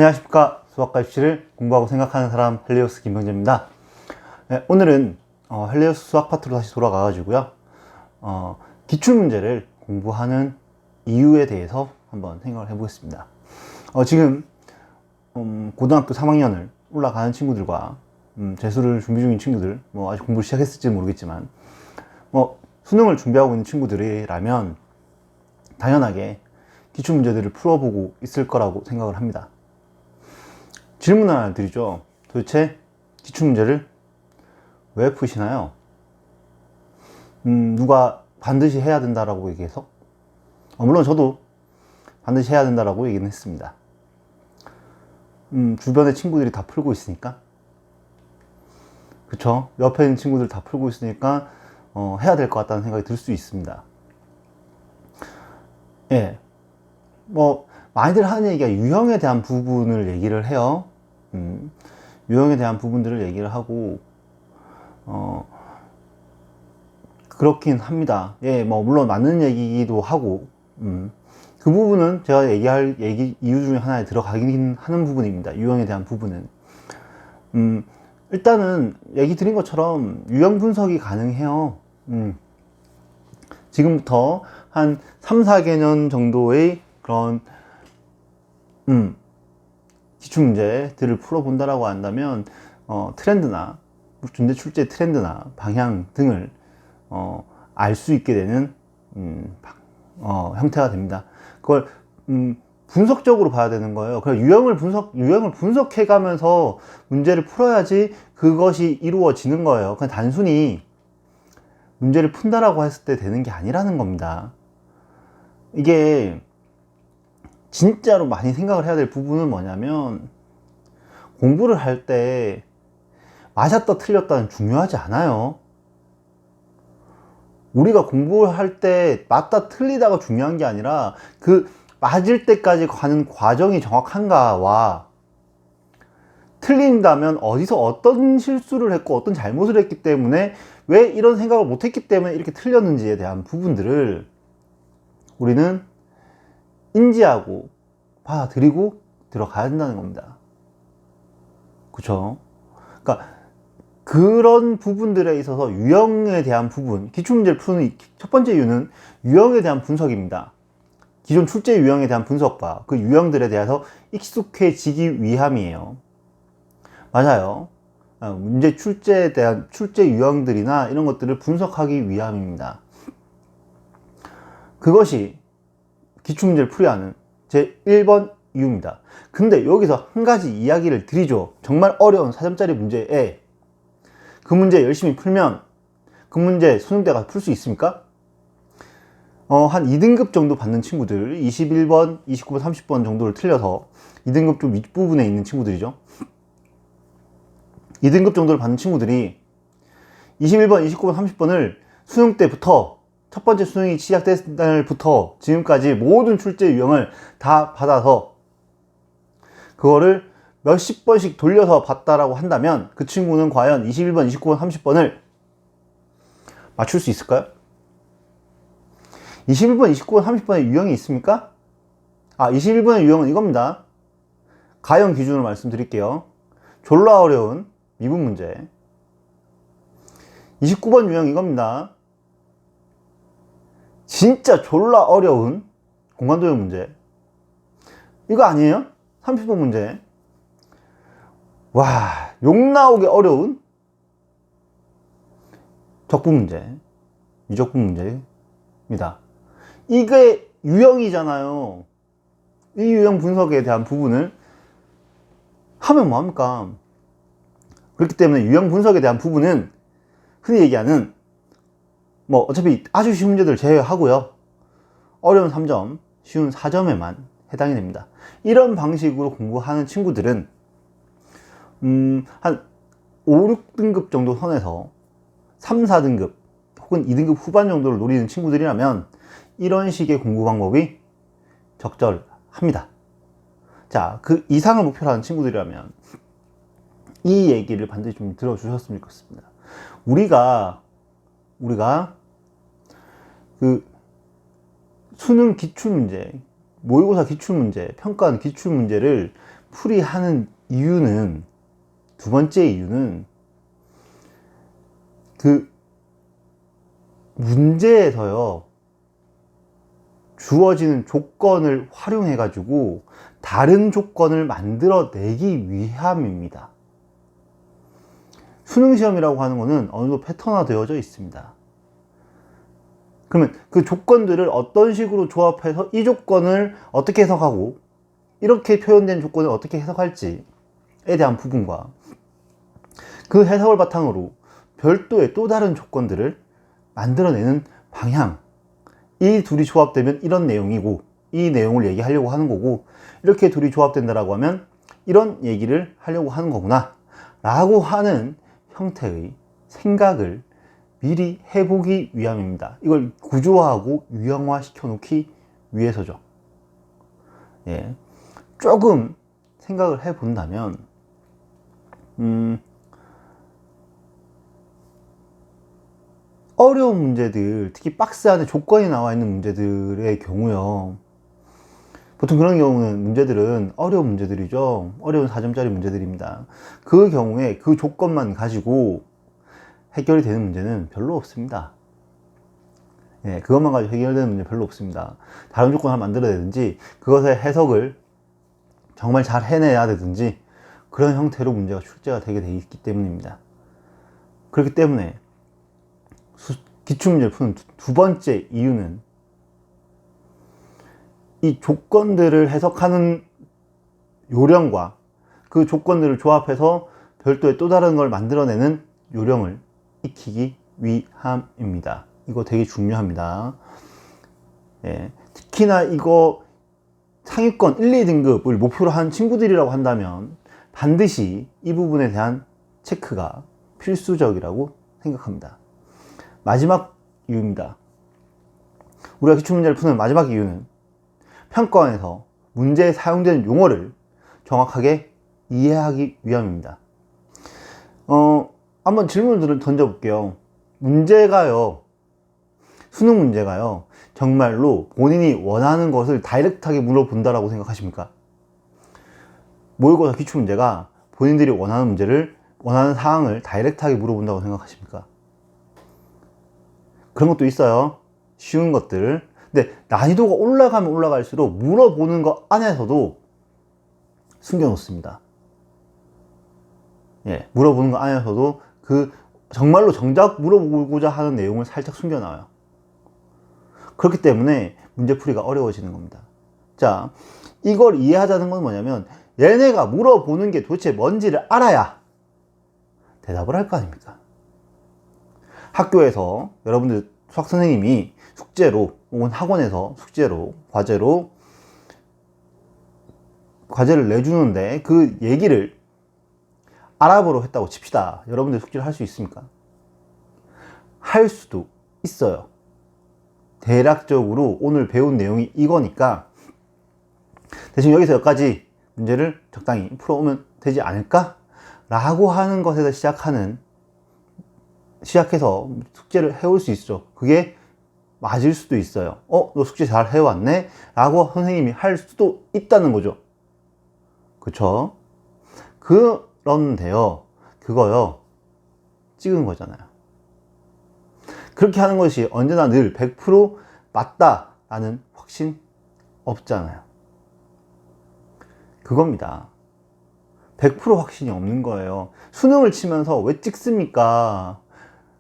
안녕하십니까. 수학과 입시를 공부하고 생각하는 사람 헬리오스 김병재입니다. 네, 오늘은 헬리오스 수학 파트로 다시 돌아가 가지고요, 기출문제를 공부하는 이유에 대해서 한번 생각을 해보겠습니다. 지금 고등학교 3학년을 올라가는 친구들과 재수를 준비 중인 친구들, 아직 공부를 시작했을지 모르겠지만 수능을 준비하고 있는 친구들이라면 당연하게 기출문제들을 풀어보고 있을 거라고 생각을 합니다. 질문 하나 드리죠. 도대체 기출문제를 왜 푸시나요? 누가 반드시 해야 된다라고 얘기해서? 물론 저도 반드시 해야 된다라고 얘기는 했습니다. 주변의 친구들이 다 풀고 있으니까, 그쵸? 옆에 있는 친구들 다 풀고 있으니까 해야 될 것 같다는 생각이 들 수 있습니다. 예, 많이들 하는 얘기가 유형에 대한 부분을 얘기를 해요. 유형에 대한 부분들을 얘기를 하고 그렇긴 합니다. 예, 물론 맞는 얘기기도 하고, 그 부분은 제가 얘기할 이유 중에 하나에 들어가긴 하는 부분입니다. 유형에 대한 부분은. 일단은 얘기 드린 것처럼 유형 분석이 가능해요. 지금부터 한 3, 4개년 정도의 그런 기출문제들을 풀어본다라고 한다면 트렌드나 문제 출제 트렌드나 방향 등을 알 수 있게 되는 형태가 됩니다. 그걸 분석적으로 봐야 되는 거예요. 그래서 유형을 분석해 가면서 문제를 풀어야지 그것이 이루어지는 거예요. 그냥 단순히 문제를 푼다라고 했을 때 되는 게 아니라는 겁니다. 이게 진짜로 많이 생각을 해야 될 부분은 뭐냐면, 공부를 할 때 맞았다 틀렸다는 중요하지 않아요. 우리가 공부를 할 때 맞다 틀리다가 중요한 게 아니라 그 맞을 때까지 가는 과정이 정확한가와, 틀린다면 어디서 어떤 실수를 했고 어떤 잘못을 했기 때문에, 왜 이런 생각을 못했기 때문에 이렇게 틀렸는지에 대한 부분들을 우리는 인지하고 받아들이고 들어가야 된다는 겁니다. 그쵸? 그러니까 그런 부분들에 있어서 유형에 대한 부분, 기출문제를 푸는 첫 번째 이유는 유형에 대한 분석입니다. 기존 출제 유형에 대한 분석과 그 유형들에 대해서 익숙해지기 위함이에요. 맞아요. 문제 출제에 대한 출제 유형들이나 이런 것들을 분석하기 위함입니다. 그것이 기출문제를 풀어야 하는 제 1번 이유입니다. 근데 여기서 한 가지 이야기를 드리죠. 정말 어려운 4점짜리 문제에 그 문제 열심히 풀면 그 문제 수능 때 가서 풀 수 있습니까? 한 2등급 정도 받는 친구들, 21번, 29번, 30번 정도를 틀려서 2등급 좀 윗부분에 있는 친구들이죠. 2등급 정도를 받는 친구들이 21번, 29번, 30번을 수능 때부터, 첫 번째 수능이 시작됐을 날부터 지금까지 모든 출제 유형을 다 받아서 그거를 몇십 번씩 돌려서 봤다라고 한다면, 그 친구는 과연 21번, 29번, 30번을 맞출 수 있을까요? 21번, 29번, 30번의 유형이 있습니까? 21번의 유형은 이겁니다. 가형 기준으로 말씀드릴게요. 졸라 어려운 미분 문제. 29번 유형 이겁니다. 진짜 졸라 어려운 공간도형 문제. 이거 아니에요? 30번 문제. 와, 욕 나오게 어려운 적분 문제, 미적분 문제입니다. 이게 유형이잖아요. 이 유형 분석에 대한 부분을 하면 뭐합니까? 그렇기 때문에 유형 분석에 대한 부분은 흔히 얘기하는, 어차피 아주 쉬운 문제들 제외하고요, 어려운 3점, 쉬운 4점에만 해당이 됩니다. 이런 방식으로 공부하는 친구들은 한 5, 6등급 정도 선에서 3, 4등급 혹은 2등급 후반 정도를 노리는 친구들이라면 이런 식의 공부 방법이 적절합니다. 자, 그 이상을 목표로 하는 친구들이라면 이 얘기를 반드시 좀 들어주셨으면 좋겠습니다. 우리가 그 수능 기출문제, 모의고사 기출문제, 평가원 기출문제를 풀이하는 이유는, 두 번째 이유는 그 문제에서요, 주어지는 조건을 활용해 가지고 다른 조건을 만들어내기 위함입니다. 수능 시험이라고 하는 것은 어느 정도 패턴화 되어져 있습니다. 그러면 그 조건들을 어떤 식으로 조합해서 이 조건을 어떻게 해석하고 이렇게 표현된 조건을 어떻게 해석할지에 대한 부분과 그 해석을 바탕으로 별도의 또 다른 조건들을 만들어내는 방향, 이 둘이 조합되면 이런 내용이고 이 내용을 얘기하려고 하는 거고, 이렇게 둘이 조합된다라고 하면 이런 얘기를 하려고 하는 거구나 라고 하는 형태의 생각을 미리 해보기 위함입니다. 이걸 구조화하고 유형화 시켜 놓기 위해서죠. 예. 조금 생각을 해 본다면, 어려운 문제들, 특히 박스 안에 조건이 나와 있는 문제들의 경우요, 보통 그런 경우는 문제들은 어려운 문제들이죠. 어려운 4점짜리 문제들입니다. 그 경우에 그 조건만 가지고 해결이 되는 문제는 별로 없습니다. 예, 그것만 가지고 해결되는 문제 별로 없습니다. 다른 조건을 만들어야 되든지, 그것의 해석을 정말 잘 해내야 되든지, 그런 형태로 문제가 출제가 되게 돼 있기 때문입니다. 그렇기 때문에 기출문제를 푸는 두 번째 이유는 이 조건들을 해석하는 요령과 그 조건들을 조합해서 별도의 또 다른 걸 만들어내는 요령을 익히기 위함입니다. 이거 되게 중요합니다. 예, 특히나 이거 상위권 1, 2등급을 목표로 한 친구들이라고 한다면 반드시 이 부분에 대한 체크가 필수적이라고 생각합니다. 마지막 이유입니다. 우리가 기출문제를 푸는 마지막 이유는 평가원에서 문제에 사용되는 용어를 정확하게 이해하기 위함입니다. 한번 질문을 던져볼게요. 문제가요, 수능 문제가요, 정말로 본인이 원하는 것을 다이렉트하게 물어본다라고 생각하십니까? 모의고사 기출문제가 본인들이 원하는 문제를, 원하는 사항을 다이렉트하게 물어본다고 생각하십니까? 그런 것도 있어요. 쉬운 것들. 근데 난이도가 올라가면 올라갈수록 물어보는 것 안에서도 숨겨놓습니다. 예, 물어보는 것 안에서도 그 정말로 정작 물어보고자 하는 내용을 살짝 숨겨놔요. 그렇기 때문에 문제풀이가 어려워지는 겁니다. 자, 이걸 이해하자는 건 뭐냐면, 얘네가 물어보는 게 도대체 뭔지를 알아야 대답을 할 거 아닙니까? 학교에서 여러분들 수학 선생님이 숙제로, 혹은 학원에서 숙제로, 과제를 내주는데 그 얘기를 아랍어로 했다고 칩시다. 여러분들 숙제를 할 수 있습니까? 할 수도 있어요. 대략적으로 오늘 배운 내용이 이거니까 대충 여기서 여기까지 문제를 적당히 풀어오면 되지 않을까? 라고 하는 것에서 시작해서 숙제를 해올 수 있죠. 그게 맞을 수도 있어요. 너 숙제 잘 해왔네? 라고 선생님이 할 수도 있다는 거죠. 그쵸? 그런데요, 그거요, 찍은 거잖아요. 그렇게 하는 것이 언제나 늘 100% 맞다라는 확신 없잖아요. 그겁니다. 100% 확신이 없는 거예요. 수능을 치면서 왜 찍습니까?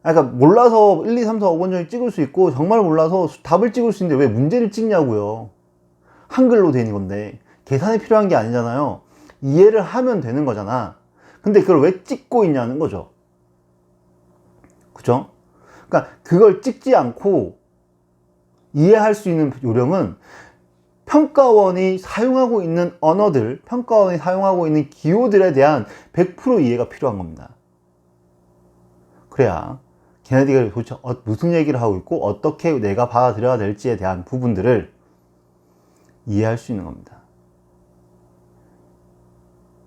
그러니까 몰라서 1, 2, 3, 4, 5번 중에 찍을 수 있고, 정말 몰라서 답을 찍을 수 있는데 왜 문제를 찍냐고요. 한글로 된 건데 계산이 필요한 게 아니잖아요. 이해를 하면 되는 거잖아. 근데 그걸 왜 찍고 있냐는 거죠. 그죠? 그러니까 그걸 찍지 않고 이해할 수 있는 요령은 평가원이 사용하고 있는 언어들, 평가원이 사용하고 있는 기호들에 대한 100% 이해가 필요한 겁니다. 그래야 걔네들이 도대체 무슨 얘기를 하고 있고 어떻게 내가 받아들여야 될지에 대한 부분들을 이해할 수 있는 겁니다.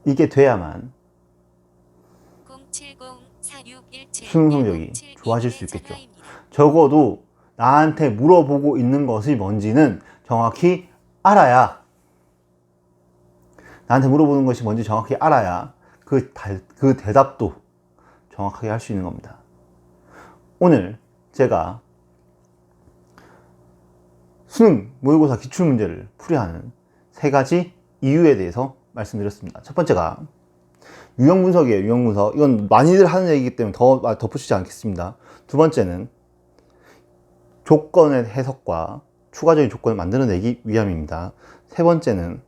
이게 돼야만 수능 성적이 좋아질 수 있겠죠. 적어도 나한테 물어보고 있는 것이 뭔지는 정확히 알아야 나한테 물어보는 것이 뭔지 정확히 알아야 그 대답도 정확하게 할 수 있는 겁니다. 오늘 제가 수능 모의고사 기출문제를 풀이하는 3가지 이유에 대해서 말씀드렸습니다. 첫 번째가 유형분석이에요. 유형분석. 이건 많이들 하는 얘기이기 때문에 더 덧붙이지 않겠습니다. 두 번째는 조건의 해석과 추가적인 조건을 만들어내기 위함입니다. 세 번째는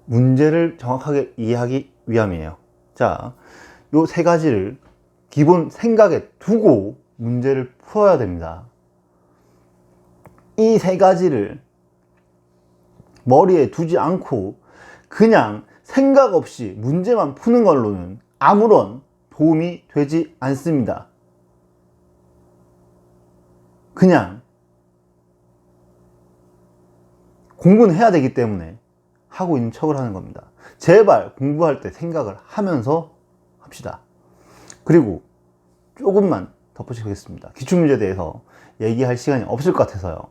문제를 정확하게 이해하기 위함이에요. 자, 요 3가지를 기본 생각에 두고 문제를 풀어야 됩니다. 이 3가지를 머리에 두지 않고 그냥 생각 없이 문제만 푸는 걸로는 아무런 도움이 되지 않습니다. 그냥 공부는 해야 되기 때문에 하고 있는 척을 하는 겁니다. 제발 공부할 때 생각을 하면서 합시다. 그리고 조금만 덧붙이겠습니다. 기출문제에 대해서 얘기할 시간이 없을 것 같아서요.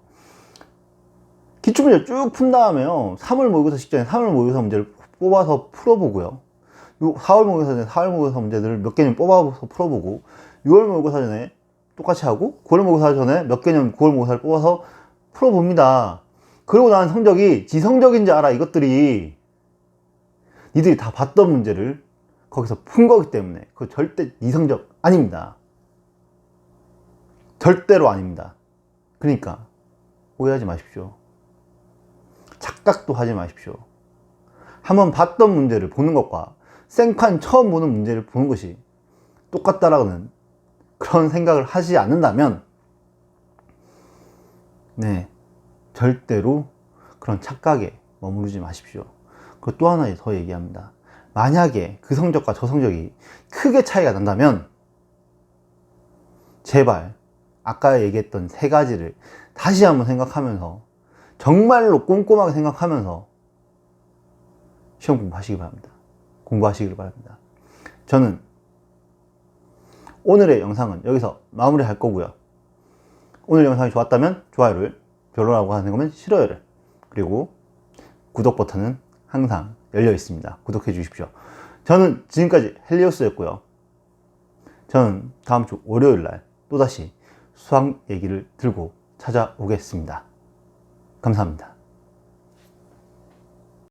기출문제 쭉 푼 다음에요. 3월 모의고사 직전에 3월 모의고사 문제를 뽑아서 풀어보고요. 요 4월 모의고사 전에 4월 모의고사 문제들을 몇 개념 뽑아서 풀어보고 6월 모의고사 전에 똑같이 하고 9월 모의고사 전에 몇 개념 9월 모의고사를 뽑아서 풀어봅니다. 그러고 난 성적이 지성적인지 알아. 이것들이 니들이 다 봤던 문제를 거기서 푼 거기 때문에 그거 절대 네 성적 아닙니다. 절대로 아닙니다. 그러니까 오해하지 마십시오. 착각도 하지 마십시오. 한번 봤던 문제를 보는 것과 생판 처음 보는 문제를 보는 것이 똑같다라는 그런 생각을 하지 않는다면 절대로 그런 착각에 머무르지 마십시오. 그리고 또 하나 더 얘기합니다. 만약에 그 성적과 저 성적이 크게 차이가 난다면 제발 아까 얘기했던 3가지를 다시 한번 생각하면서 정말로 꼼꼼하게 생각하면서 시험 공부하시기 바랍니다. 공부하시길 바랍니다. 저는 오늘의 영상은 여기서 마무리할 거고요. 오늘 영상이 좋았다면 좋아요를, 별로라고 하는 거면 싫어요를, 그리고 구독 버튼은 항상 열려 있습니다. 구독해 주십시오. 저는 지금까지 헬리오스였고요. 저는 다음 주 월요일날 또다시 수학 얘기를 들고 찾아오겠습니다. 감사합니다.